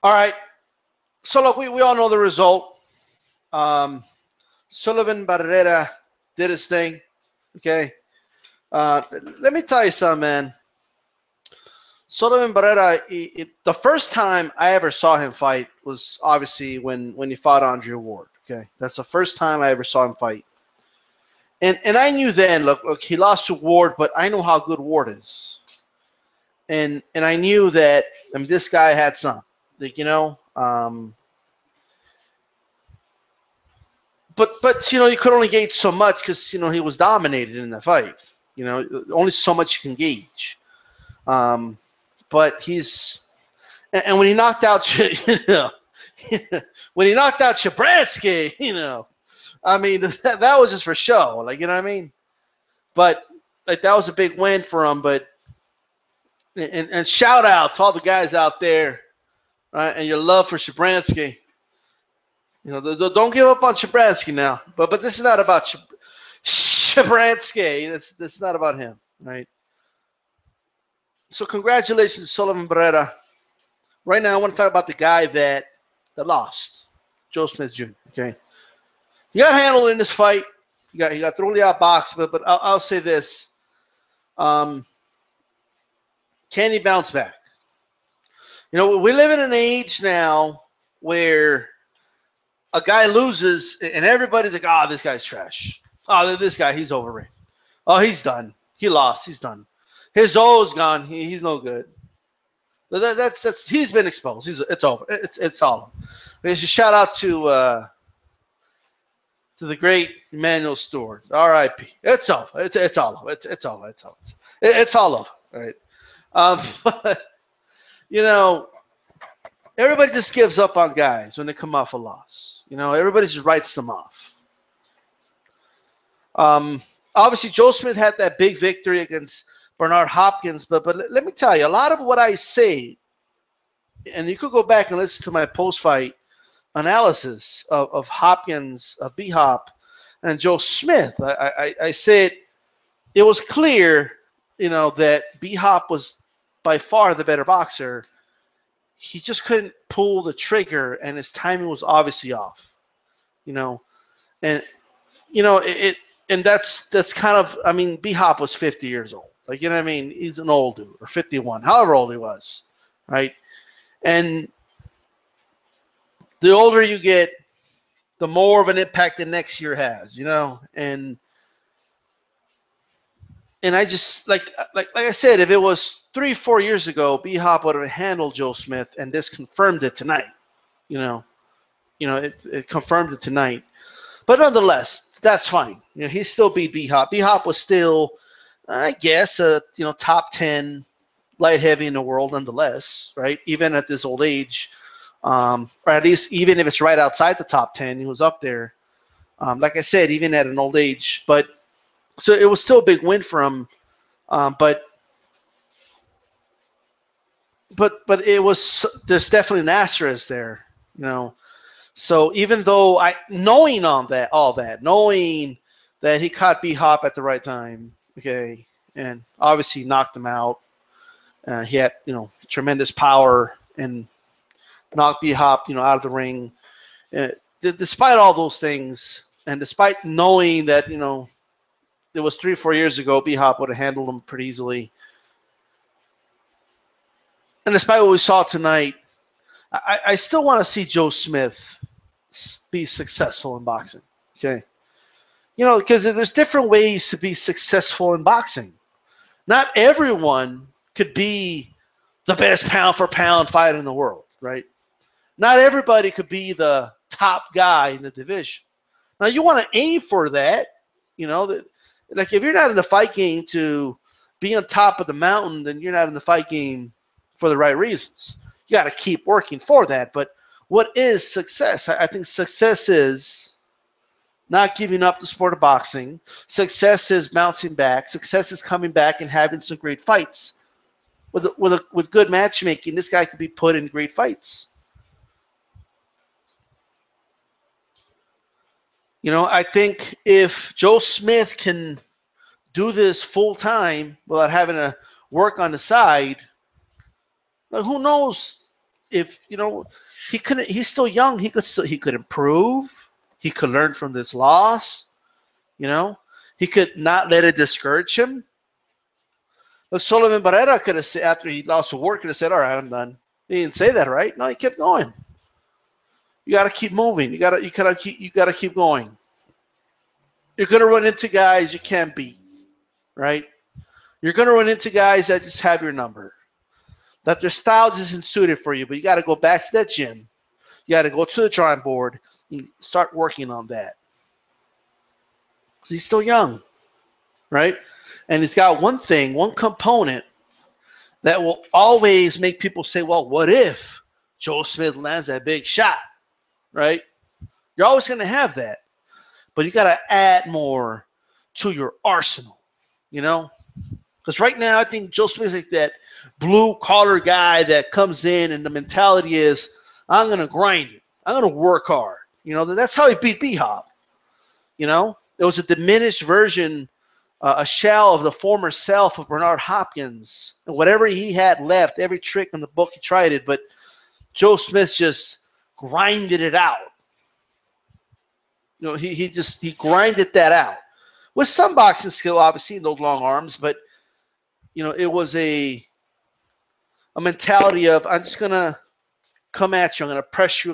All right. So look, we all know the result. Um, Sullivan Barrera did his thing. Okay. Uh, Let me tell you something, man. Sullivan Barrera, the first time I ever saw him fight was obviously when he fought Andre Ward. Okay, that's the first time I ever saw him fight, and I knew then. Look, he lost to Ward, but I know how good Ward is, and I knew that. I mean, this guy had some, like, but you could only gauge so much because he was dominated in the fight. Only so much you can gauge. Um, but he's and when he knocked out, when he knocked out Shabransky, I mean that was just for show, like, you know what I mean. But like that was a big win for him. But and shout out to all the guys out there, right? And your love for Shabransky. Don't give up on Shabransky now. But this is not about Shabransky. This is not about him, right? So congratulations to Sullivan Barrera. Right now, I want to talk about the guy that lost, Joe Smith Jr. Okay, he got handled in this fight. He got thoroughly outboxed, but I'll say this: can he bounce back? We live in an age now where a guy loses and everybody's like, "Oh, this guy's trash. Oh, this guy, he's overrated. Oh, he's done. He lost. He's done. His O's gone. He's no good." That's he's been exposed. It's over. It's all. There's a shout out to the great Emmanuel Stewart. R.I.P. It's over. It's all over. It's over. It's over. It's all over. All right. But everybody just gives up on guys when they come off a loss. Everybody just writes them off. Obviously, Joe Smith had that big victory against Bernard Hopkins, but let me tell you, a lot of what I say, and you could go back and listen to my post-fight analysis of Hopkins, of B-Hop, and Joe Smith. I said it was clear, that B-Hop was by far the better boxer. He just couldn't pull the trigger, and his timing was obviously off. And and that's kind of, I mean, B-Hop was 50 years old. Like, you know what I mean? He's an old dude, or 51, however old he was, right? And the older you get, the more of an impact the next year has, And I just, like I said, if it was 3-4 years ago, B-Hop would have handled Joe Smith, and this confirmed it tonight. It confirmed it tonight. But nonetheless, that's fine. He still beat B-Hop. B-Hop was still, I guess, top 10 light heavy in the world nonetheless, right? Even at this old age, or at least even if it's right outside the top 10, he was up there. Like I said, even at an old age. But so it was still a big win for him. But it was, there's definitely an asterisk there, So even though knowing all that he caught B-Hop at the right time, okay, and obviously knocked him out. He had, tremendous power and knocked B-Hop, out of the ring. Despite all those things, and despite knowing that, it was 3-4 years ago, B-Hop would have handled him pretty easily. And despite what we saw tonight, I still want to see Joe Smith be successful in boxing. Okay. Because there's different ways to be successful in boxing. Not everyone could be the best pound-for-pound fighter in the world, right? Not everybody could be the top guy in the division. Now, you want to aim for that. Like if you're not in the fight game to be on top of the mountain, then you're not in the fight game for the right reasons. You got to keep working for that. But what is success? I think success is not giving up the sport of boxing. Success is bouncing back. Success is coming back and having some great fights. With good matchmaking, this guy could be put in great fights. I think if Joe Smith can do this full time without having to work on the side, Like, who knows if, he couldn't. He's still young. He could improve. He could learn from this loss. You know, he could not let it discourage him. Look, Sullivan Barrera could have said, after he lost the war, could have said, "All right, I'm done." He didn't say that, right? No, he kept going. You got to keep moving. You gotta keep going. You're gonna run into guys you can't beat, right? You're gonna run into guys that just have your number, that their style just isn't suited for you. But you got to go back to that gym. You got to go to the drawing board and start working on that. Because he's still young, right? And he's got one component that will always make people say, well, what if Joe Smith lands that big shot, right? You're always going to have that. But you got to add more to your arsenal, Because right now I think Joe Smith is like that blue-collar guy that comes in and the mentality is, I'm going to grind it. I'm going to work hard. That's how he beat B-Hop. It was a diminished version, a shell of the former self of Bernard Hopkins. And whatever he had left, every trick in the book, he tried it. But Joe Smith just grinded it out. He grinded that out. With some boxing skill, obviously, those long arms. But, it was a mentality of, I'm just going to come at you. I'm going to press you.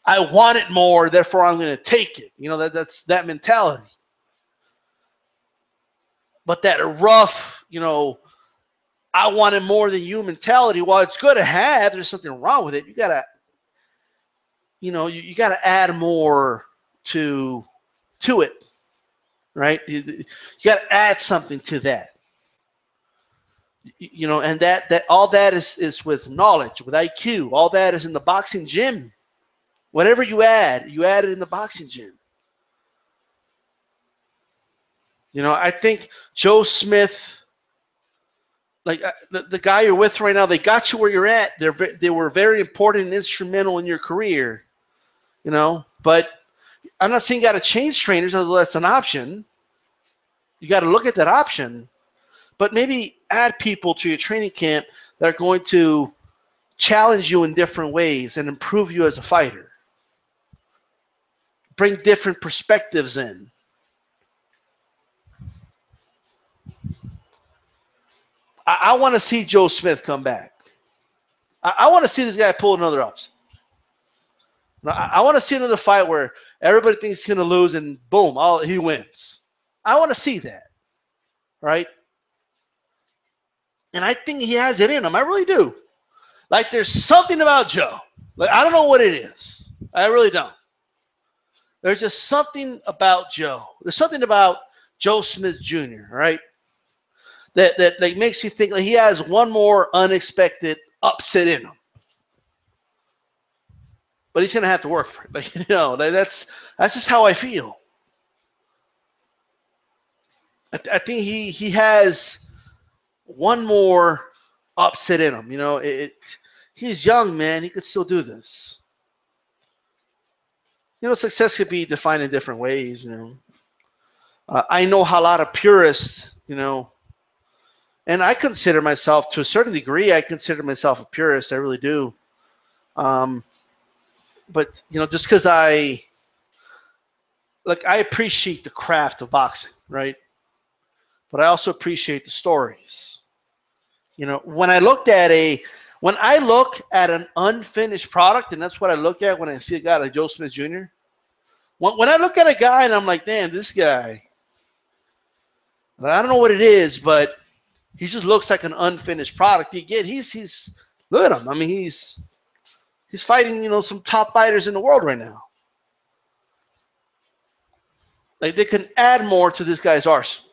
I want it more, therefore I'm going to take it. That's that mentality. But that rough, I want it more than you mentality, while it's good to have, there's something wrong with it. You got to, you got to add more to it, right? You got to add something to that. And that all that is with knowledge, with IQ. All that is in the boxing gym. Whatever you add it in the boxing gym. I think Joe Smith, like the guy you're with right now, they got you where you're at. They were very important and instrumental in your career, But I'm not saying you got to change trainers, although that's an option. You got to look at that option. But maybe add people to your training camp that are going to challenge you in different ways and improve you as a fighter. Bring different perspectives in. I want to see Joe Smith come back. I want to see this guy pull another ups. I want to see another fight where everybody thinks he's going to lose and boom, he wins. I want to see that, right? And I think he has it in him. I really do. Like, there's something about Joe. Like, I don't know what it is. I really don't. There's just something about Joe. There's something about Joe Smith Jr., right? That like makes you think like he has one more unexpected upset in him. But he's gonna have to work for it. That's just how I feel. I think he has one more upset in him. He's young, man. He could still do this. Success could be defined in different ways. I know a lot of purists, and I consider myself, to a certain degree, I consider myself a purist. I really do. But, just because I appreciate the craft of boxing, right? But I also appreciate the stories. When I look at an unfinished product, and that's what I look at when I see a guy like Joe Smith Jr. When I look at a guy and I'm like, damn, this guy, I don't know what it is, but he just looks like an unfinished product. He's look at him. I mean, he's fighting, some top fighters in the world right now. Like, they can add more to this guy's arsenal.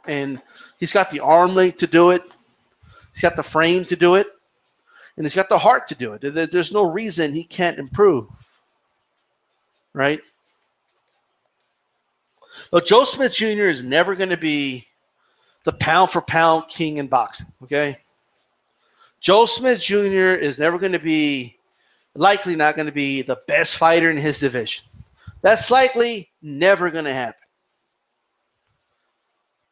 And he's got the arm length to do it. He's got the frame to do it. And he's got the heart to do it. There's no reason he can't improve. Right? Well, Joe Smith Jr. is never going to be the pound-for-pound king in boxing, okay? Joe Smith Jr. is never going to be, likely not going to be the best fighter in his division. That's likely never going to happen.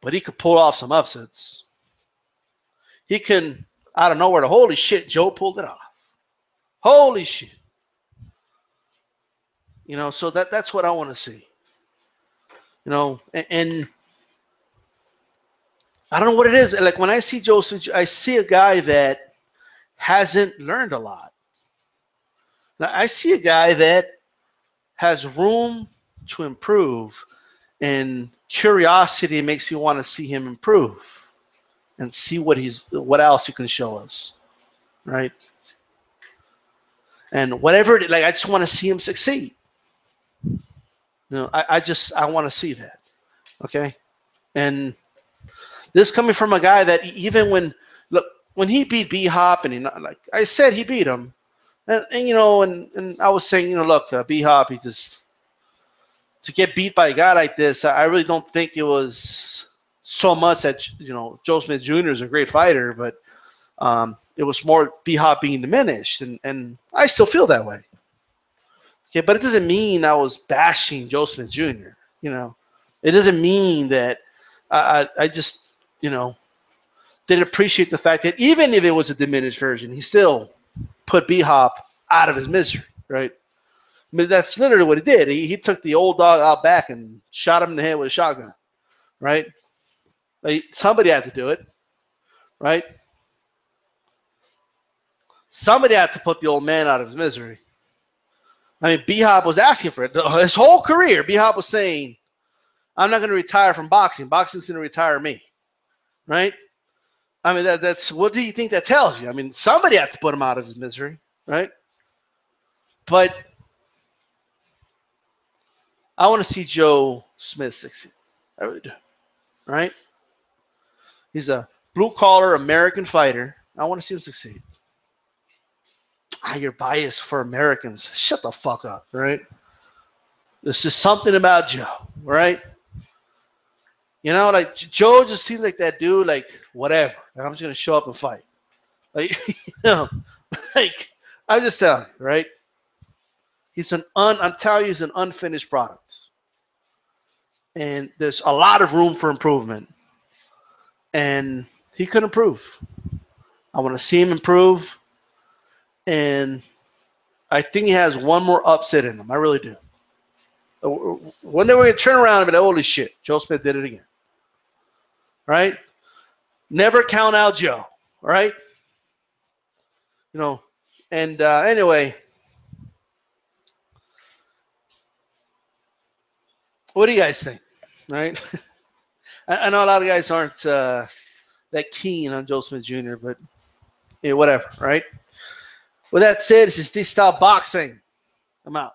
But he could pull off some upsets. he can, out of nowhere, holy shit, Joe pulled it off. Holy shit. You know, so that's what I want to see. You know, and I don't know what it is. Like when I see Joe Smith, I see a guy that hasn't learned a lot. Now I see a guy that has room to improve, and curiosity makes me want to see him improve and see what else he can show us, right? And whatever, like I just want to see him succeed. You know, I want to see that, okay? And this coming from a guy that even when he beat B-Hop, and like I said, he beat him, and you know, and I was saying, you know, look, B-Hop, he just, to get beat by a guy like this, I really don't think it was so much that, you know, Joe Smith Jr. is a great fighter, but it was more B-Hop being diminished, and I still feel that way. Okay, but it doesn't mean I was bashing Joe Smith Jr. You know, it doesn't mean that I just, you know, didn't appreciate the fact that even if it was a diminished version, he still put B-Hop out of his misery, right? I mean, that's literally what he did. He took the old dog out back and shot him in the head with a shotgun, right? Like, somebody had to do it, right? Somebody had to put the old man out of his misery. I mean, B-Hop was asking for it. His whole career, B-Hop was saying, I'm not going to retire from boxing. Boxing's going to retire me, right? I mean, that's what do you think that tells you? I mean, somebody had to put him out of his misery, right? But I want to see Joe Smith succeed. I really do, right? He's a blue-collar American fighter. I want to see him succeed. You're biased for Americans. Shut the fuck up, right? There's just something about Joe, right? You know, like Joe just seems like that dude, like whatever. Like, I'm just gonna show up and fight. Like, you know, like I'm just telling you, right? I'm telling you, he's an unfinished product. And there's a lot of room for improvement. And he could improve. I want to see him improve. And I think he has one more upset in him. I really do. One day we're going to turn around and be like, holy shit, Joe Smith did it again. Right? Never count out Joe. Right? You know, and anyway, what do you guys think? Right? I know a lot of guys aren't that keen on Joe Smith Jr., but yeah, whatever, right? With that said, this is DStyleBoxing. I'm out.